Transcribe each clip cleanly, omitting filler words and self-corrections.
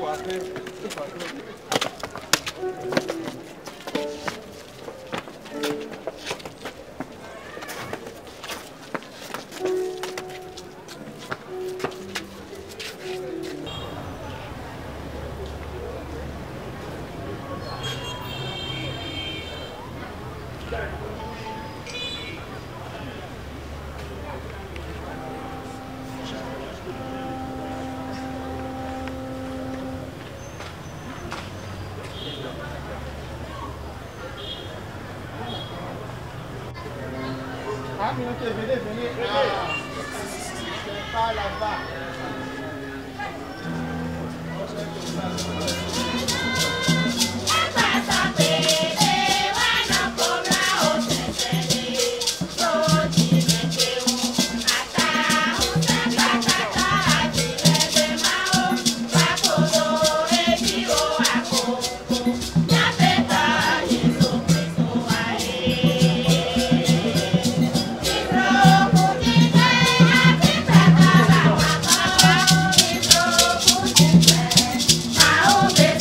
Venez. C'est pas là-bas. Oh,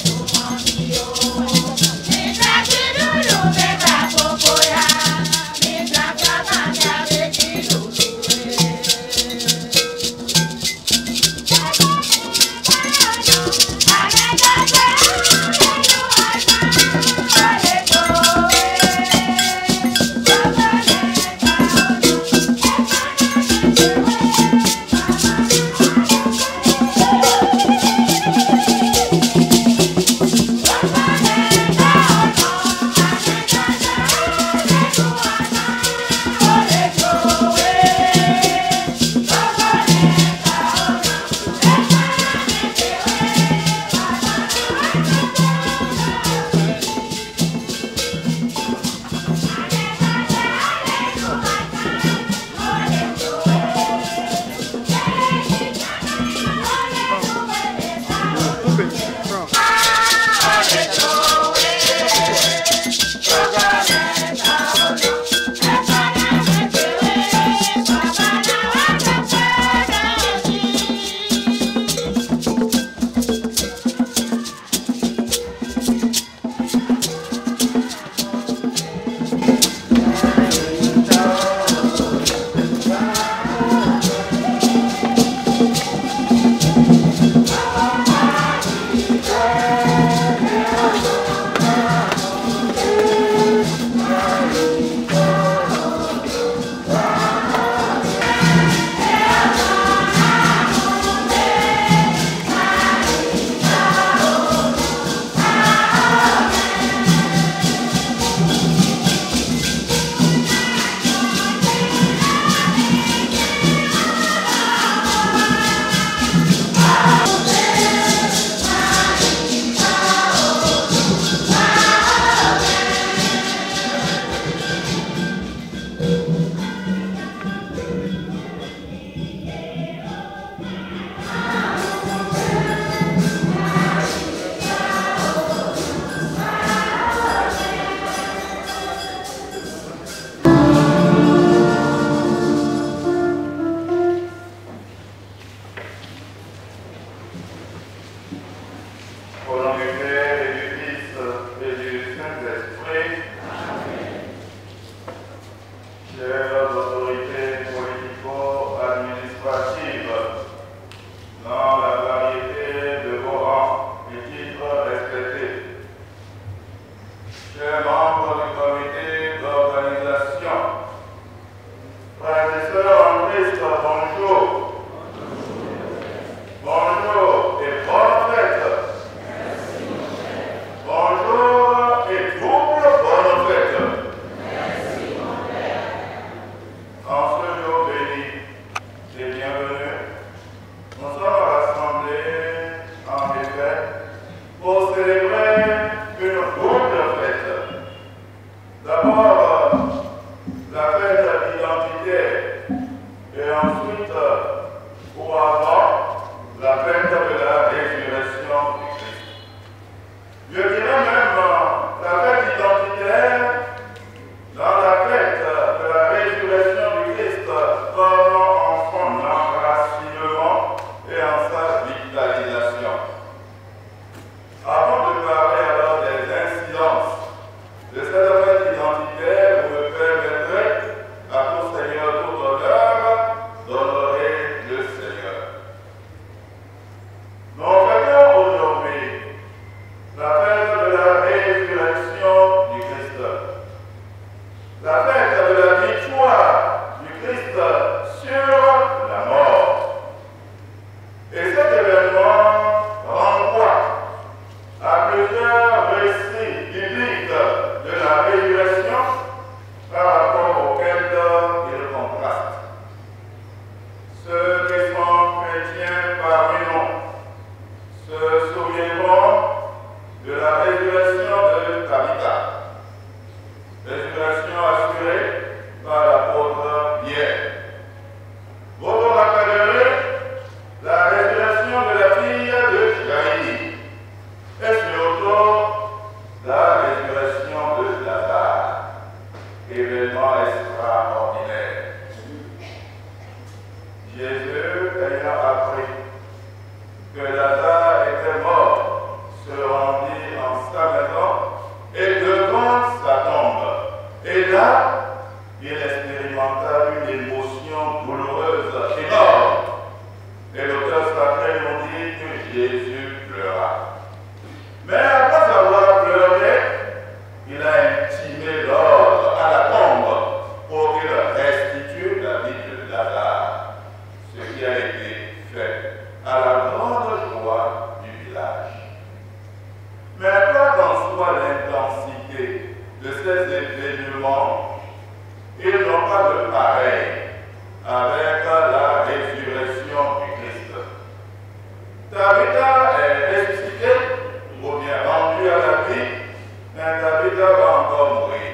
que Lazare était mort, se rendit en sa maison et devant sa tombe. Et là, il expérimenta une émotion douloureuse énorme. Et l'auteur sacré nous dit que Jésus pleura. Mais après avoir pleuré, il a intimé l'ordre à la tombe pour qu'il restitue la vie de Lazare, ce qui a été fait à la grande joie du village. Mais quoi qu'en soit l'intensité de ces événements, ils n'ont pas de pareil avec la résurrection du Christ. Tabitha est ressuscitée, ou bien rendue à la vie, mais Tabitha va encore mourir.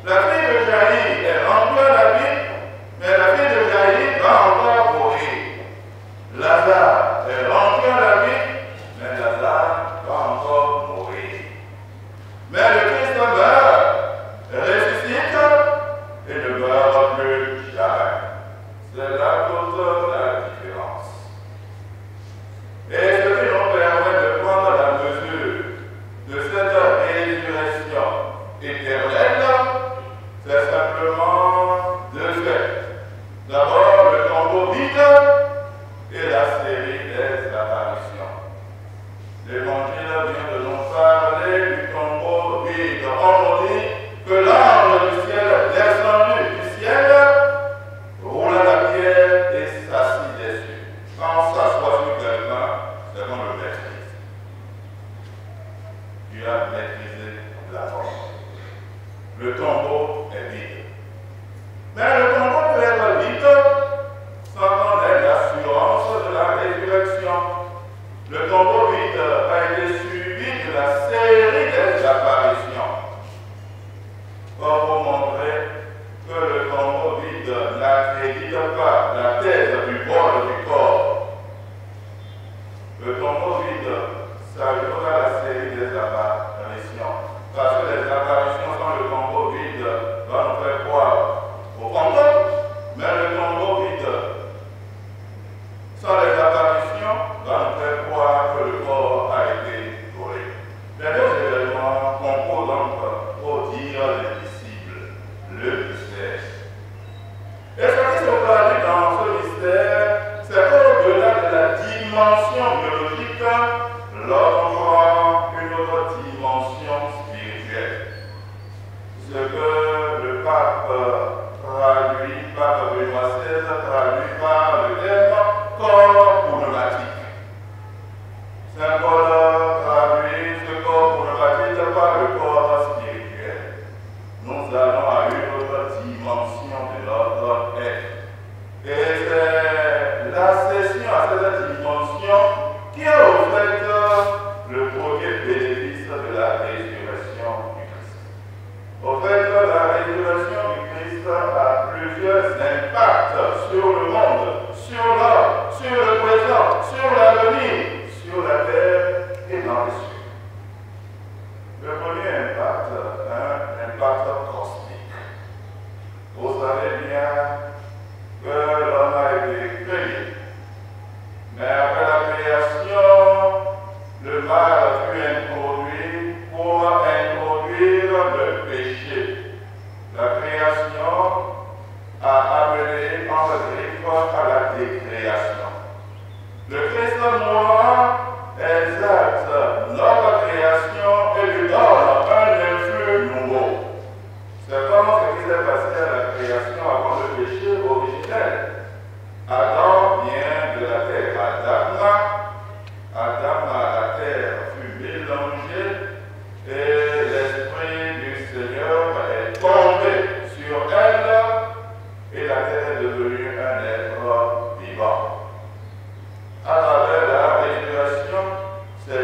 La fille de Jaïr est rendue à la vie, mais la fille de Jaïr va encore mourir. Lazare est rendu à la vie, mais Lazare va encore mourir. Mais le Christ meurt, ressuscite et ne meurt plus jamais. C'est là toute la différence. Et ce qui nous permet de prendre la mesure de cette résurrection éternelle, c'est simplement deux faits. D'abord, le tombeau vide et la série des apparitions. L'Évangile vient de nous parler du tombeau vide. On nous dit que l'ange du ciel est descendu du ciel, roula la pierre et s'assit dessus. Quand on s'assoit sur quelqu'un, c'est qu'on le maîtrise. Tu as maîtrisé la mort. Le tombeau est vide. Mais le tombeau peut être vide sans qu'on ait l'assurance de la résurrection. Le tombeau vide a été suivi de la série des apparitions. Pour vous montrer que le tombeau vide n'accrédite pas la thèse du vol du corps. Le tombeau vide s'ajoute à la série des apparitions. Parce que les apparitions sans le tombeau vide va nous faire croire au fantôme, mais le tombeau vide sans les apparitions va nous faire croire que le corps a été volé. Les deux événements composent donc pour dire l'indicible, le mystère. Et ce qui se traduit dans ce mystère, c'est qu'au-delà de la dimension biologique, l'homme prend une autre dimension spirituelle. Ce que le pape Benoît XVI traduit par le terme corps pneumatique. Saint Paul traduit ce corps pneumatique par le corps spirituel. Nous allons à une autre dimension de notre être. Et c'est l'accession à cette dimension qui est au fait le premier bénéfice de la résurrection du Christ. Au fait, la résurrection du Christ a plusieurs impacts sur le monde, sur l'homme, sur le présent, sur l'avenir, sur la terre et dans les cieux. Le premier impact, un impact cosmique. Vous savez bien que l'homme a été créé. Mais après la création, le mal fut introduit pour introduire le péché. La création a amené en griffe à la décréation. Le Christ mourant exalte notre création et lui donne un influx nouveau. C'est comme ce qui s'est passé à la création avant le péché originel. Adam vient de la terre. Adam à la terre fut mélangé et l'Esprit du Seigneur est tombé sur elle et la terre est devenue un être vivant. À travers la résurrection, c'est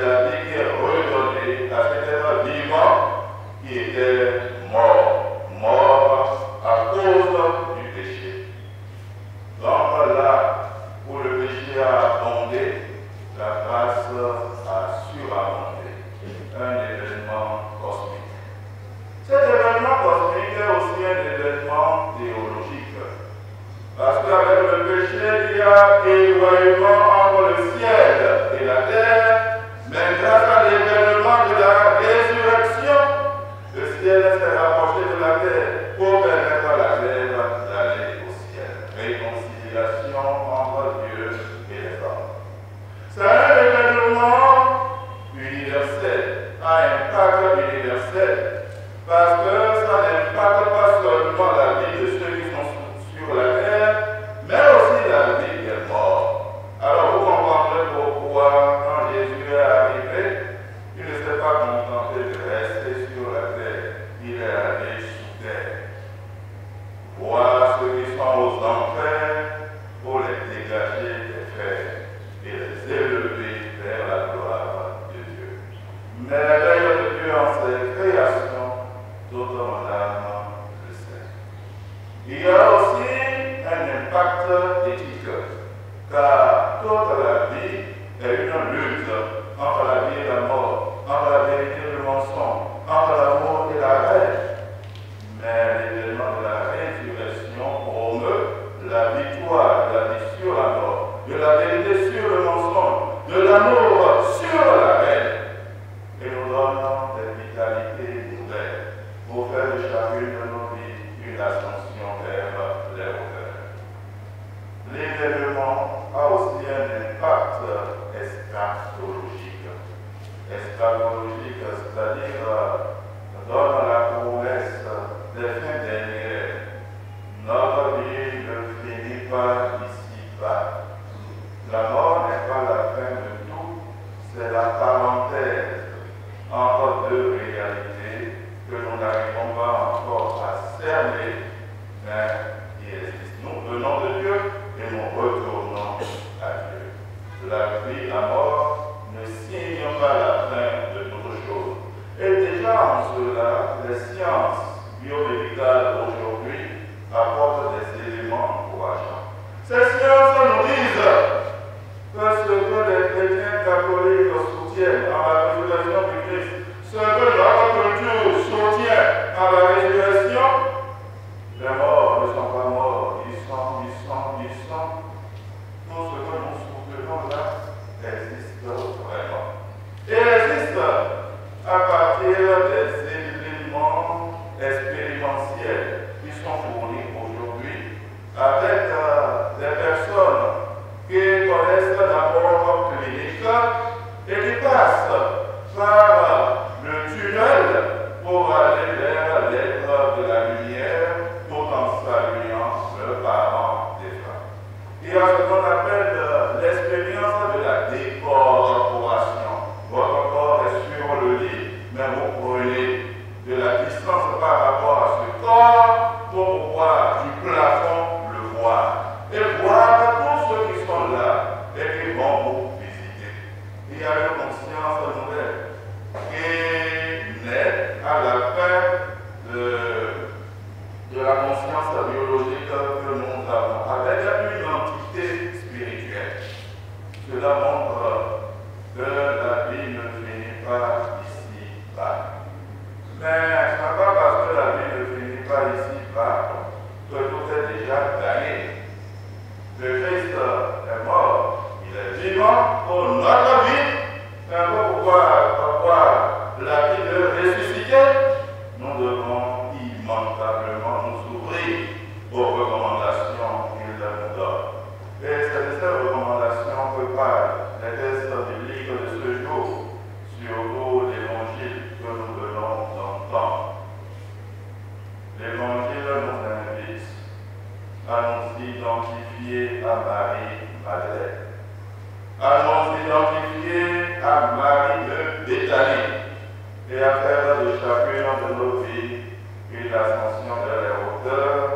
l'amour sur la reine et nous donne des vitalités nouvelles pour faire de chacune de nos vies une ascension vers les hauteurs. L'événement a aussi un impact eschatologique. Eschatologique, c'est-à-dire donne la promesse des fins dernières. Notre vie ne finit pas ici-bas. La mort n'est pas la fin de tout, c'est la parenthèse entre deux réalités que nous n'arrivons pas encore à cerner, mais qui existent. Nous venons de Dieu et nous retournons à Dieu. La vie, la mort ne signe pas la fin de toute chose. Et déjà en cela, les sciences biomédicales aujourd'hui apportent des éléments encourageants. Ces sciences nous disent que ce que les chrétiens catholiques soutiennent en la résurrection du Christ, ce que notre culture soutient en la résurrection, les morts ne sont pas morts, ils sont. Tout ce que nous soutenons là existe vraiment. Et existe à partir des éléments expérientiels qui sont fournis aujourd'hui avec des personnes qui connaissent d'abord clinique et qui passent par le tunnel pour aller vers l'être de la lumière tout en saluant le parent des femmes. Il y a ce qu'on appelle l'expérience de la décorporation. Votre corps est sur le lit, mais vous prenez de la distance par rapport à ce corps pour pouvoir du plafond le voir. Et voir tous ceux qui sont là et qui vont vous visiter. Il y a une conscience nouvelle qui naît à la fin de la conscience biologique que nous avons avec une entité spirituelle. Cela montre que la vie ne finit pas ici-bas. Mais ce n'est pas parce que la vie ne finit pas ici-bas que tout est déjà gagné. Le Christ est mort, il est vivant pour notre vie. C'est un peu pourquoi la vie de ressusciter, nous devons immanquablement nous ouvrir aux recommandations qu'il nous donne. Et c'est de ces recommandations que parlent les textes bibliques de ce jour, surtout l'évangile que nous venons d'entendre. L'évangile nous invite à nous identifier à Marie-Madeleine, à nous identifier à Marie de Béthanie et à faire de chacune de nos vies une ascension vers les hauteurs.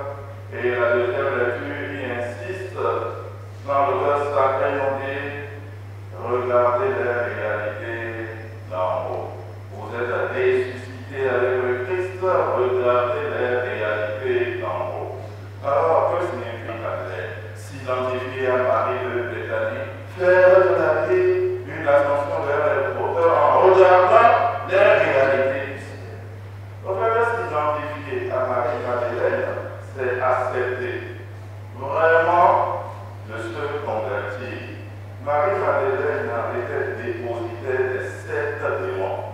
Et la deuxième lecture y insiste dans le verset sacré, on dit regardez les réalités d'en haut. Vous êtes ressuscités avec le Christ, regardez les réalités d'en haut. Alors, que signifie Madeleine? S'identifier à Marie de Béthanie, faire de la vie une ascension vers les hauteurs en regardant les réalités du ciel. Donc, s'identifier à Marie-Madeleine, c'est accepter vraiment de se convertir. Marie-Madeleine était dépositaire des 7 démons.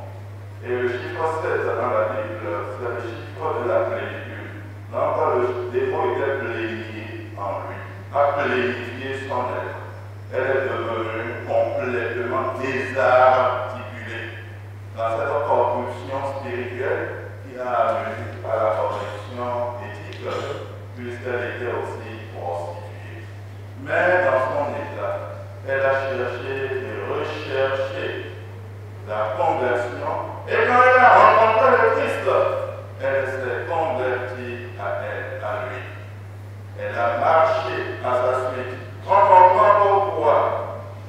Et le chiffre 7 dans la Bible, c'est le chiffre de la plénitude. Donc, le démon était plénifié en lui, a plénifié son être. Elle est devenue complètement désarticulée dans cette corruption spirituelle qui a amené à la corruption éthique, puisqu'elle était aussi prostituée. Mais dans son état, elle a cherché et recherché la conversion. Et quand elle a rencontré le Christ, elle s'est convertie à lui. Elle a marché à sa suite. On comprend pourquoi,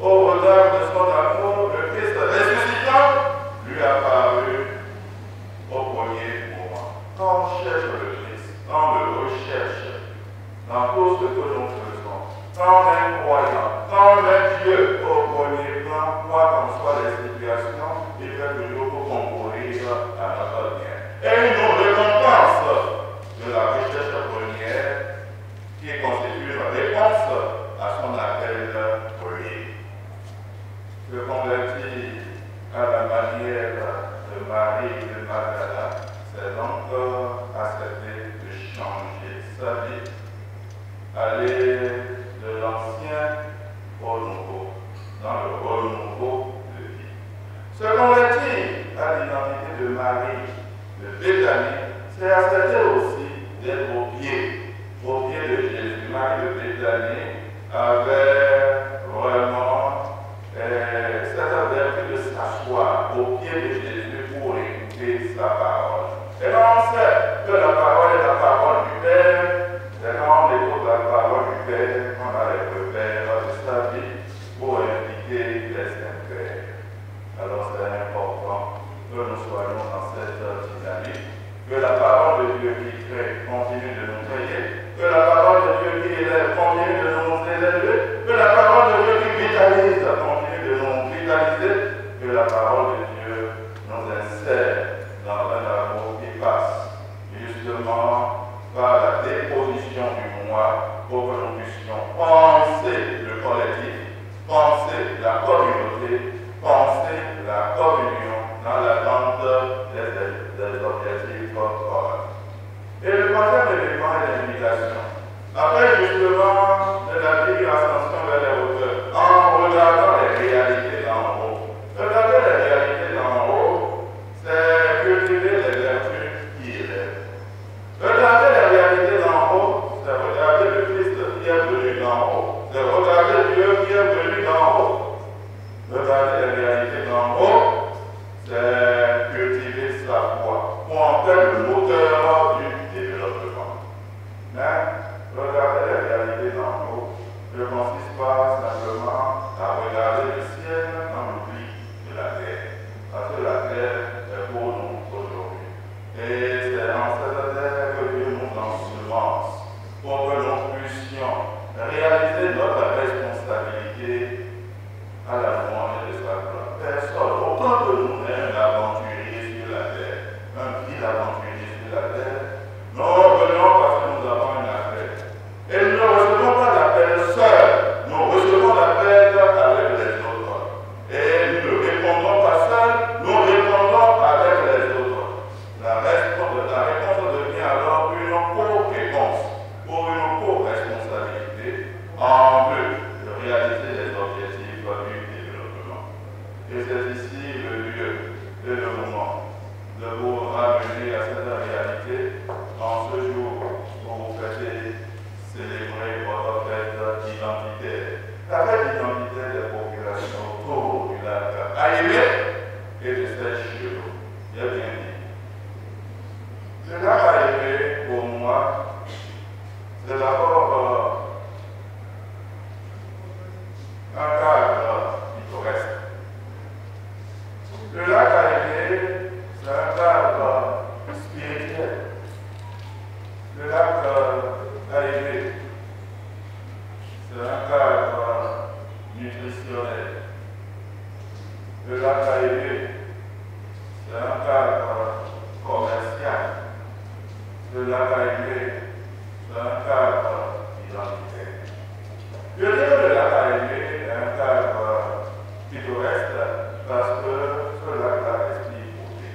au regard de son amour, le Christ ressuscitant lui a paru au premier moment. Quand on cherche le Christ, on le recherche dans tout ce que nous faisons. Quand on est croyant, quand on est Dieu au premier plan, quoi qu'en soient les situations, il fait toujours pour concourir à notre bien. Et il nous récompense de la recherche première qui constitue une réponse à son appel premier. se convertit à la manière de Marie de Magdala, c'est donc accepter de changer sa vie, aller de l'ancien au nouveau, dans le renouveau de vie. Se convertir à l'identité de Marie de Béthanie, c'est accepter aussi d'être au pied de Jésus. Marie de Béthanie avait vraiment cette vertu de s'asseoir au pied de Jésus pour écouter sa parole. Et quand on sait que la parole est la parole du Père, et quand on écoute la parole du Père, on a les repères de sa vie pour impliquer les intérêts. Alors c'est important que nous soyons dans cette dynamique, que la parole de Dieu qui crée continue de nous créer, que la parole de Dieu qui élève continue de nous élever, que la parole de Dieu qui vitalise continue de nous vitaliser, que la parole de Dieu nous insère dans un amour qui passe justement par la déposition du moi pour que nous puissions penser le collectif, penser la communauté, penser la communion dans l'attente des objectifs communs. Et le troisième élément est l'invitation. Après justement de la vie ascension vers les hauteurs, en regardant les réalités d'en haut. Regarder les réalités d'en haut, c'est cultiver les vertus qui élèvent. Regarder les réalités d'en haut, c'est regarder le Christ qui est venu d'en haut. C'est regarder Dieu qui est venu d'en haut. Regarder les réalités d'en haut, c'est cultiver sa foi pour en faire le moteur du développement. Mais regarder les réalités d'en haut ne consiste pas simplement à regarder le ciel dans l'oubli de la terre. Parce que la terre est pour nous aujourd'hui. Et c'est dans cette terre que Dieu nous ensemence pour que nous puissions réaliser notre responsabilité à la louange de sa gloire. Personne, aucun de nous n'est un aventurier sur la terre, un vil aventurier sur la terre. Nous venons parce que nous avons un appel. Et nous ne recevons pas l'appel seul, nous recevons l'appel avec les autres. Et nous ne répondons pas seuls, nous répondons avec les autres. La réponse devient alors une co-réponse, pour une co-responsabilité en vue de réaliser les objectifs du développement. Et c'est ici le lieu et le moment de vous ramener à cette réalité en ce jour où vous fêtez célébrer votre fête identitaire, la fête identitaire des populations autour du lac Aïmé et de Sèche-Chevaux. J'ai bien dit. Le lac Aïmé, pour moi, c'est d'abord un cadre pittoresque. Le lac Aïmé, c'est un cadre spirituel. Le lac Aïmé, c'est un cadre nutritionnel. Le lac Aïmé, c'est un cadre commercial. Le lac Aïmé, c'est un cadre identitaire. Je dirais que le lac Aïmé est un cadre pittoresque parce que ce lac-là respire beauté.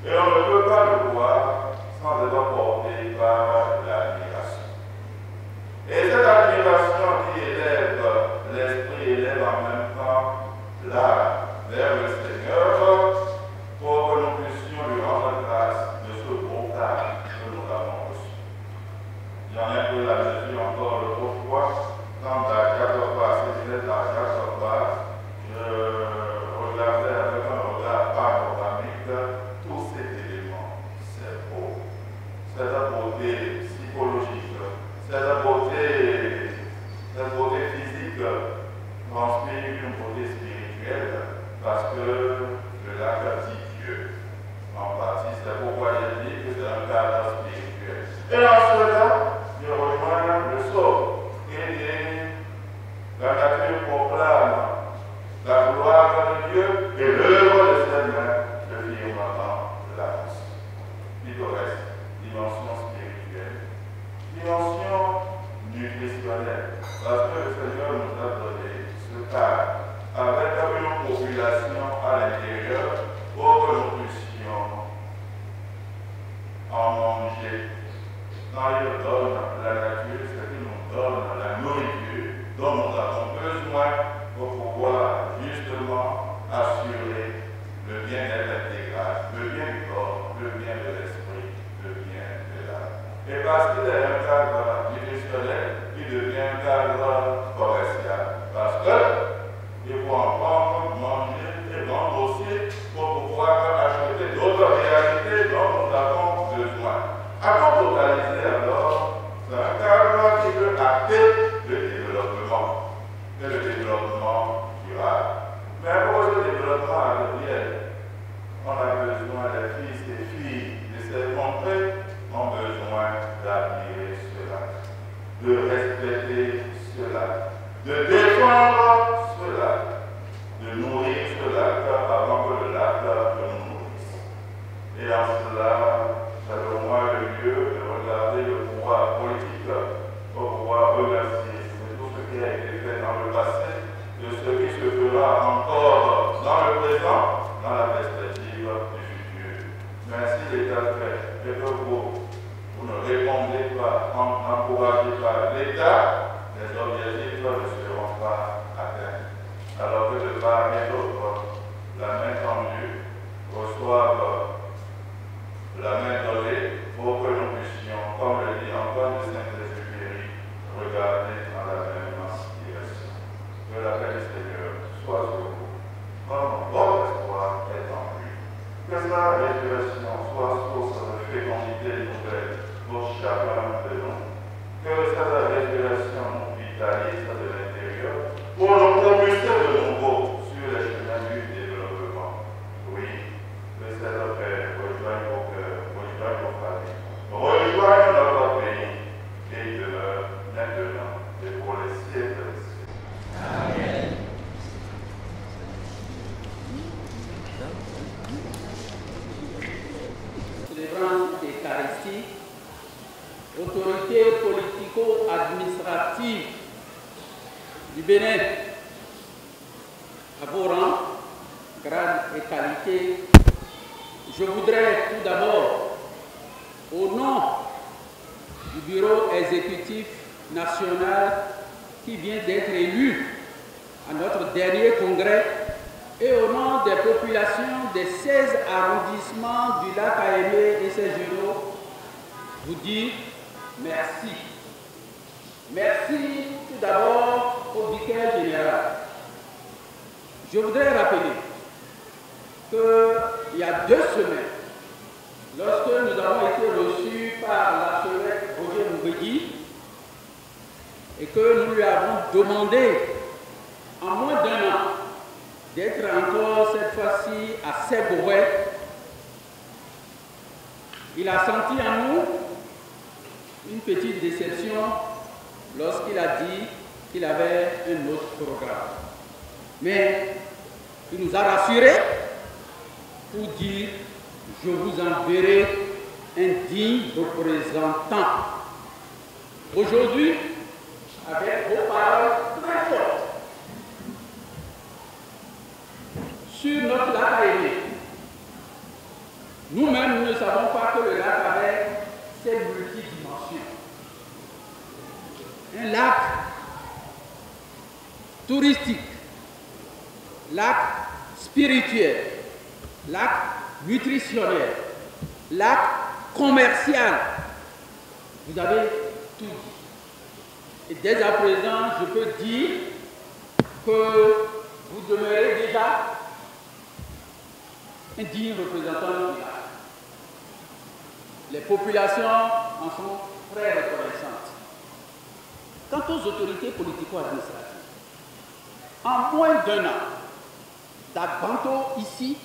Et on ne peut pas le voir sans être porté par l'admiration. Et cette admiration qui élève l'esprit, élève en même temps l'âme vers le Seigneur pour que nous puissions lui rendre grâce de ce beau cadre que nous avons reçu. J'en ai pris la mesure encore l'autre fois, quand à 4 pas, si je n'étais à 4 pas, je regardais avec un regard panoramique tous ces éléments. C'est beau. Cette beauté psychologique, cette beauté physique transpire une beauté spirituelle parce que le lac dit Dieu. En partie, c'est pourquoi j'ai dit que c'est un cadre spirituel. Et en cela, je rejoins le sort et la nature proclame la gloire de Dieu et l'œuvre de ses mains, le firmament l'avance. Pittoresque, dimension spirituelle, dimension nutritionnelle, parce que le Seigneur nous a donné ce cadre avec parce qu'il est un cadre nutritionnel qui devient un cadre commercial. Parce qu'il faut en prendre, manger et vendre aussi pour pouvoir acheter d'autres réalités dont nous avons besoin. À totaliser alors, c'est un cadre qui veut acter le développement. Et le développement durable. Mais pour ce développement advienne, on a besoin des fils et filles de ces contrées ont besoin d'admirer cela, de respecter cela, de défendre cela, de nourrir cela avant que le lac nous nourrisse. Et en cela, selon moi, le lieu de regarder le pouvoir politique pour pouvoir remercier de tout ce qui a été fait dans le passé, de ce qui se fera encore dans le présent, dans la perspective du futur. Mais si l'État fait et que vous ne répondez pas, n'encouragez pas l'État, les objectifs ne seront pas atteints. Alors que de part et d'autre, la main tendue reçoive la main donnée pour que nous puissions, comme le dit Antoine de Saint-Exupéry, regarder dans la même direction. Que la paix du Seigneur soit sur vous, comme votre espoir est en lui. Que sa résurrection soit source de fécondité nouvelle pour chacun de nous. Que cette résurrection nous vitalise de l'intérieur pour nous propulser de nouveau sur les chemins du développement. Oui, que cette paix rejoigne vos cœurs, rejoigne vos familles, rejoigne notre pays et demeure maintenant et pour les siècles des siècles. Amen. Célébrant l'Eucharistie, autorité politico-administrative du Bénin, à vos rangs, grade et qualité, je voudrais tout d'abord, au nom du bureau exécutif national qui vient d'être élu à notre dernier congrès et au nom des populations des 16 arrondissements du lac Aémé et ses jumeaux, vous dire merci. Merci tout d'abord au vicaire général. Je voudrais rappeler qu'il y a 2 semaines, lorsque nous avons été reçus par l'archevêque Roger Moubegui et que nous lui avons demandé en moins d'1 an d'être encore cette fois-ci à Sèvres, il a senti en nous une petite déception lorsqu'il a dit qu'il avait un autre programme. Mais il nous a rassurés pour dire « Je vous enverrai un digne représentant ». Aujourd'hui, avec vos paroles très fortes sur notre lac Aémé, nous-mêmes nous ne savons pas que le lac avait ces multidimensions. Un lac touristique, lac spirituel, lac nutritionnel, lac commercial. Vous avez tout dit. Et dès à présent, je peux dire que vous demeurez déjà un digne représentant du lac. Les populations en sont très reconnaissantes. Quant aux autorités politico-administratives, en moins d'1 an, d'Agbanto ici,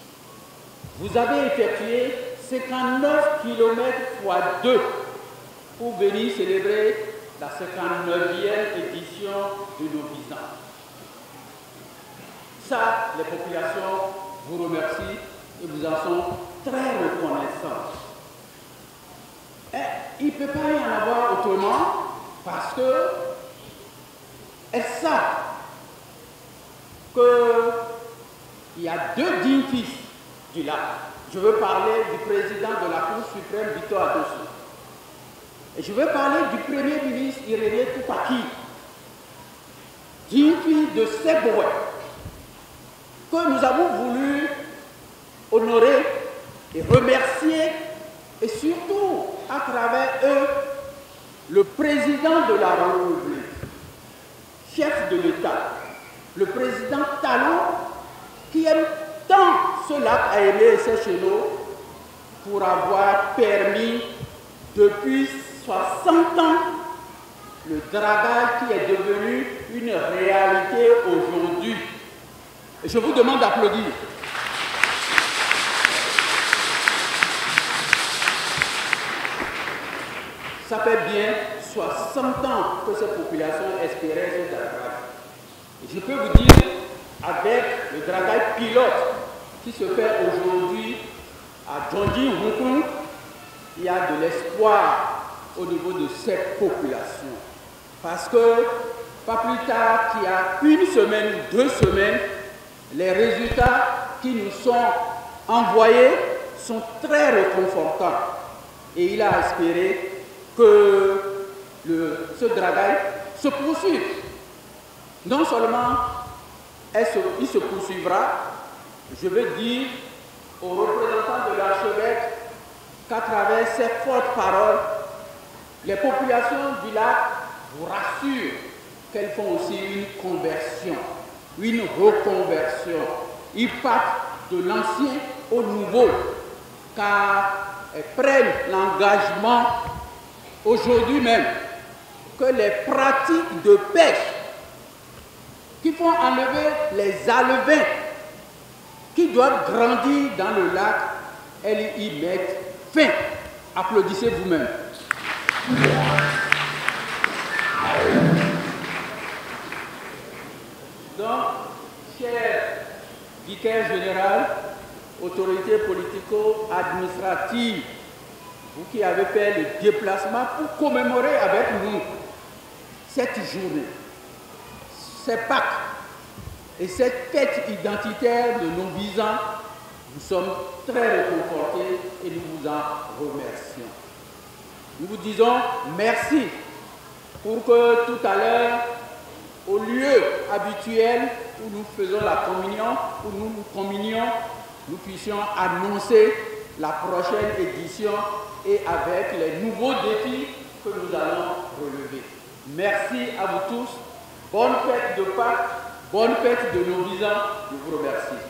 vous avez effectué 59 km x 2 pour venir célébrer la 59e édition de nos 10 ans. Ça, les populations vous remercient et vous en sont très reconnaissantes. Il ne peut pas y en avoir autrement parce que elles savent qu'il y a 2 dignes fils du lac. Je veux parler du président de la Cour suprême, Victor Adosso. Et je veux parler du premier ministre Irénée Toupaki, digne fils de Sèvres, que nous avons voulu honorer et remercier, et surtout, à travers eux, président de la République, chef de l'État, le président Talon, qui aime tant ce lac à aimer ces chenaux, pour avoir permis depuis 60 ans le dragage qui est devenu une réalité aujourd'hui. Et je vous demande d'applaudir. Ça fait bien 60 ans que cette population espérait ce dragage. Et je peux vous dire, avec le dragage pilote qui se fait aujourd'hui à Djondji Houkoun, il y a de l'espoir au niveau de cette population. Parce que, pas plus tard qu'il y a une semaine ou 2 semaines, les résultats qui nous sont envoyés sont très réconfortants. Et il a espéré que ce dragage se poursuive. Non seulement il se poursuivra, je veux dire aux représentants de l'archevêque qu'à travers ces fortes paroles, les populations du lac vous rassurent qu'elles font aussi une conversion, une reconversion. Ils partent de l'ancien au nouveau, car elles prennent l'engagement aujourd'hui même que les pratiques de pêche qui font enlever les alevins qui doivent grandir dans le lac, elles y mettent fin. Applaudissez vous-même. Donc, cher vicaire général, autorité politico-administrative, vous qui avez fait le déplacement pour commémorer avec nous cette journée, ces Pâques et cette fête identitaire de nos visants, nous sommes très réconfortés et nous vous en remercions. Nous vous disons merci pour que tout à l'heure, au lieu habituel où nous faisons la communion, où nous nous communions, nous puissions annoncer la prochaine édition et avec les nouveaux défis que nous allons relever. Merci à vous tous. Bonne fête de Pâques, bonne fête de nos visants. Je vous remercie.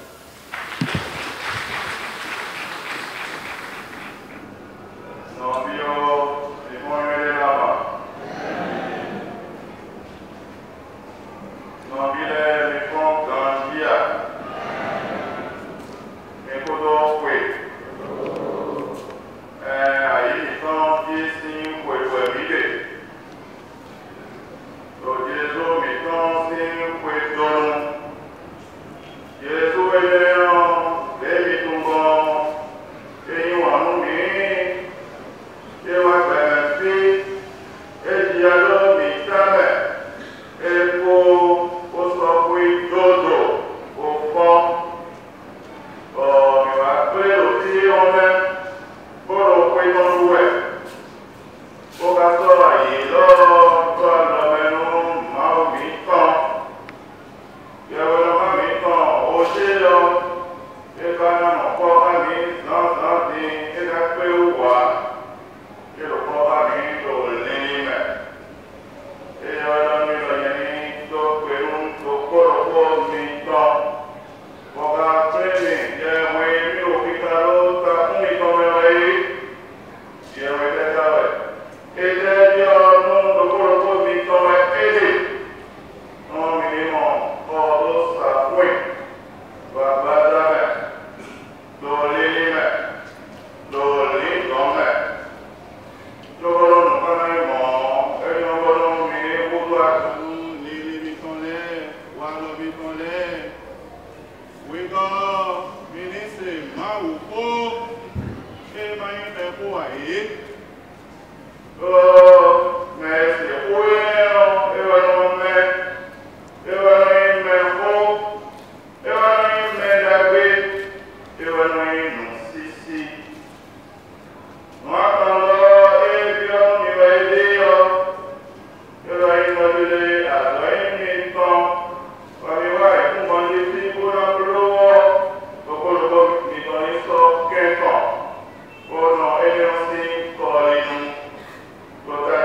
Total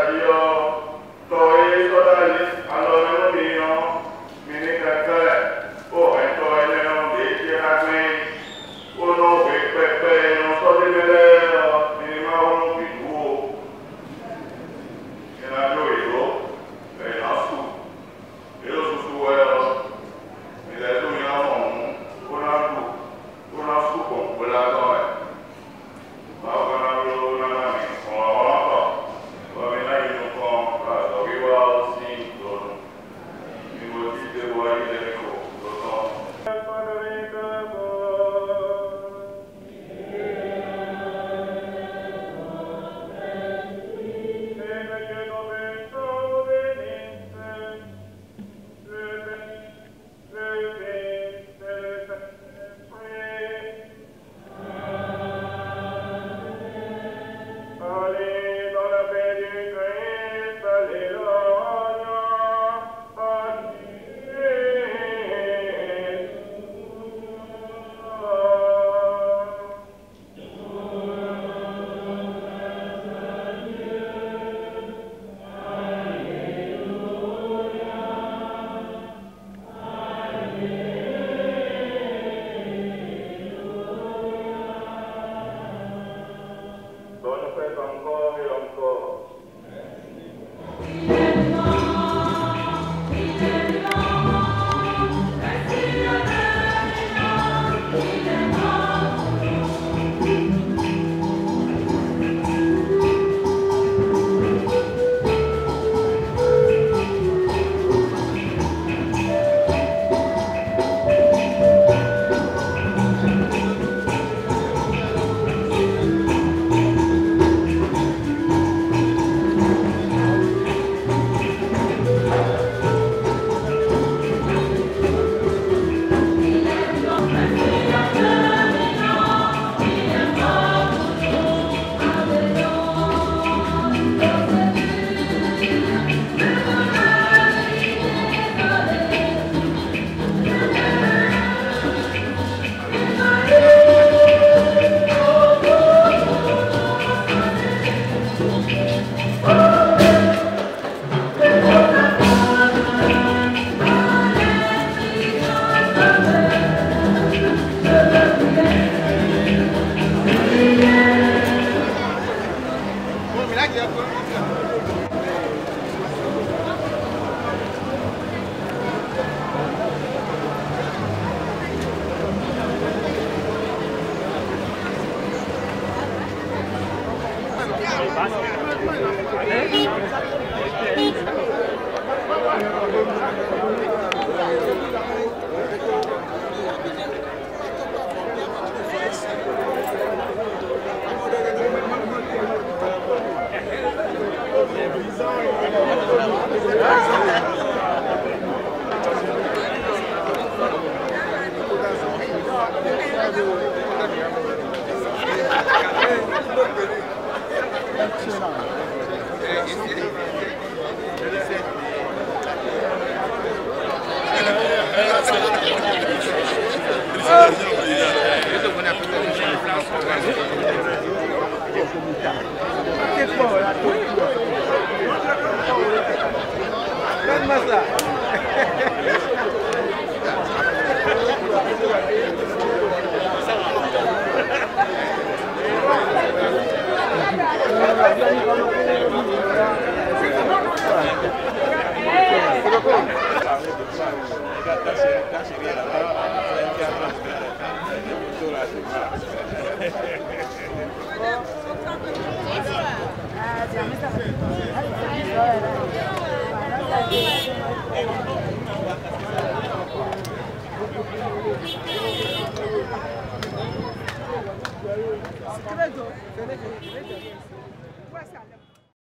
Credo.